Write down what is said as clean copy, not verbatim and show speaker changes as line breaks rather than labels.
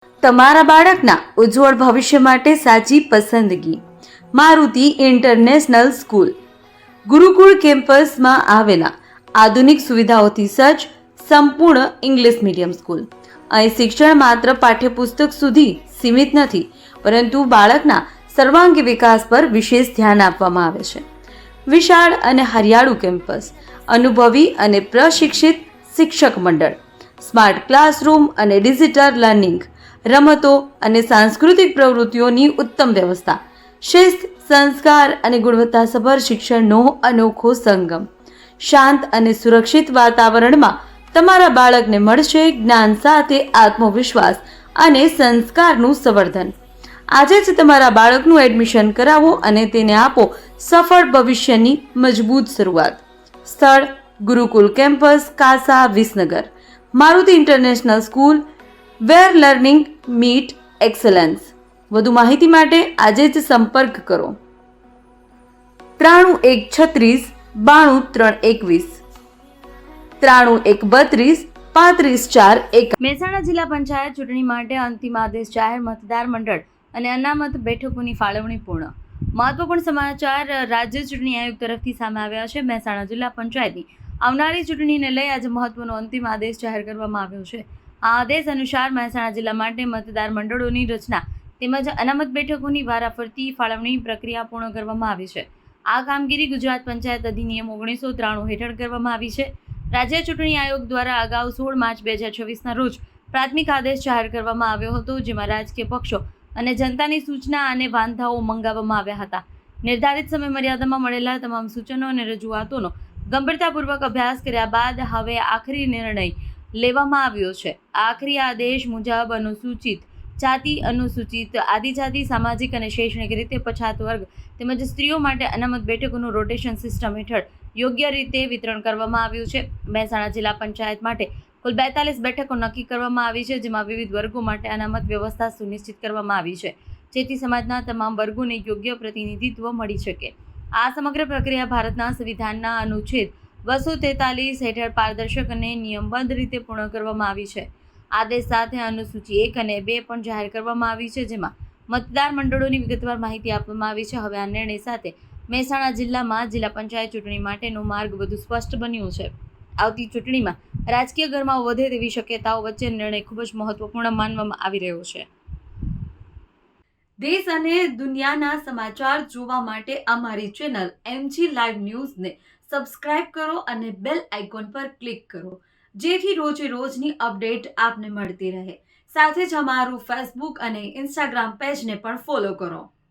તમારા બાળકના ઉજ્જવળ ભવિષ્ય માટે સાચી પસંદગી મારુતિ ઇન્ટરનેશનલ સ્કૂલ. ગુરુકુળ કેમ્પસમાં આવેલા આધુનિક સુવિધાઓથી સજ્જ સંપૂર્ણ ઇંગ્લિશ મીડિયમ સ્કૂલ. અહીં શિક્ષણ માત્ર પાઠ્યપુસ્તક સુધી સીમિત નથી, પરંતુ બાળકના સર્વાંગી વિકાસ પર વિશેષ ધ્યાન આપવામાં આવે છે. વિશાળ અને હરિયાળું કેમ્પસ, અનુભવી અને પ્રશિક્ષિત શિક્ષક મંડળ, સ્માર્ટ ક્લાસરૂમ અને ડિજિટલ લર્નિંગ, રમતો અને સાંસ્કૃતિક પ્રવૃત્તિઓની ઉત્તમ વ્યવસ્થા, શિસ્ત, સંસ્કાર અને ગુણવત્તાસભર શિક્ષણનો અનોખો સંગમ. શાંત અને સુરક્ષિત વાતાવરણમાં તમારા બાળકને મળશે જ્ઞાન સાથે આત્મવિશ્વાસ અને સંસ્કારનું સંવર્ધન. આજે જ તમારા બાળકનું એડમિશન કરાવો અને તેને આપો સફળ ભવિષ્યની મજબૂત શરૂઆત. સ્થળ: ગુરુકુલ કેમ્પસ, કાસા, વિસનગર. મારુતિ ઇન્ટરનેશનલ સ્કૂલ, વેર લર્નિંગ મીટ એક્સલન્સ. વધુ માહિતી માટે આજે જ સંપર્ક કરો 93 136 92 321 93 132 35 4 1. મહેસાણા જિલ્લા પંચાયત ચૂંટણી માટે અંતિમ આદેશ જાહેર. મતદાર મંડળ અને અનામત બેઠકોની ફાળવણી પૂર્ણ. મહત્વપૂર્ણ સમાચાર રાજ્ય ચૂંટણી આયોગ તરફથી સામે આવ્યા છે. મહેસાણા જિલ્લા પંચાયતની આવનારી ચૂંટણીને લઈ આજે મહત્વનો અંતિમ આદેશ જાહેર કરવામાં આવ્યો છે. આ આદેશ અનુસાર મહેસાણા જિલ્લા માટે મતદાર મંડળોની રચના તેમજ અનામત બેઠકોની વારાફરતી ફાળવણી પ્રક્રિયા પૂર્ણ કરવામાં આવી છે. આ કામગીરી ગુજરાત પંચાયત અધિનિયમ 1993 હેઠળ કરવામાં આવી છે. રાજ્ય ચૂંટણી આયોગ દ્વારા અગાઉ 16 માર્ચ 2024ના રોજ પ્રાથમિક આદેશ જાહેર કરવામાં આવ્યો હતો, જેમાં રાજકીય પક્ષો અને જનતાની સૂચના અને વાંધાઓ મંગાવવામાં આવ્યા હતા. નિર્ધારિત સમય મર્યાદામાં મળેલા તમામ સૂચનો અને રજૂઆતોનો ગંભીરતાપૂર્વક અભ્યાસ કર્યા બાદ હવે આખરી નિર્ણય લેવામાં આવ્યો છે. આખરી આદેશ મુજબ અનુસૂચિત જાતિ, અનુસૂચિત આદિજાતિ, સામાજિક અને શૈક્ષણિક રીતે પછાત વર્ગ તેમજ સ્ત્રીઓ માટે અનામત બેઠકોનું રોટેશન સિસ્ટમ હેઠળ યોગ્ય રીતે વિતરણ કરવામાં આવ્યું છે. મહેસાણા જિલ્લા પંચાયત માટે કુલ 42 બેઠકો નક્કી કરવામાં આવી છે, જેમાં વિવિધ વર્ગો માટે અનામત વ્યવસ્થા સુનિશ્ચિત કરવામાં આવી છે, જેથી સમાજના તમામ વર્ગોને યોગ્ય પ્રતિનિધિત્વ મળી શકે. આ સમગ્ર પ્રક્રિયા ભારતના સંવિધાનના અનુચ્છેદ 243 હેઠળ પારદર્શક અને નિયમબદ્ધ રીતે પૂર્ણ કરવામાં આવી છે. આદેશ સાથે અનુસૂચિ 1 અને 2 પણ જાહેર કરવામાં આવી છે, જેમાં મતદાર મંડળોની વિગતવાર માહિતી આપવામાં આવી છે. હવે આ નિર્ણય સાથે મહેસાણા જિલ્લામાં જિલ્લા પંચાયત ચૂંટણી માટેનો માર્ગ વધુ સ્પષ્ટ બન્યો છે. આવતી ચૂંટણીમાં રાજકીય ગરમાવો વધે તેવી શક્યતાઓ વચ્ચે નિર્ણય ખૂબ જ મહત્વપૂર્ણ માનવામાં આવી રહ્યો છે. દેશ અને દુનિયાના સમાચાર જોવા માટે અમારી ચેનલ MG લાઈવ ન્યૂઝને સબસ્ક્રાઇબ કરો અને બેલ આઇકોન પર ક્લિક કરો, જેથી રોજે રોજની અપડેટ આપને મળતી રહે. સાથે જ અમારું ફેસબુક અને ઇન્સ્ટાગ્રામ પેજને પણ ફોલો કરો.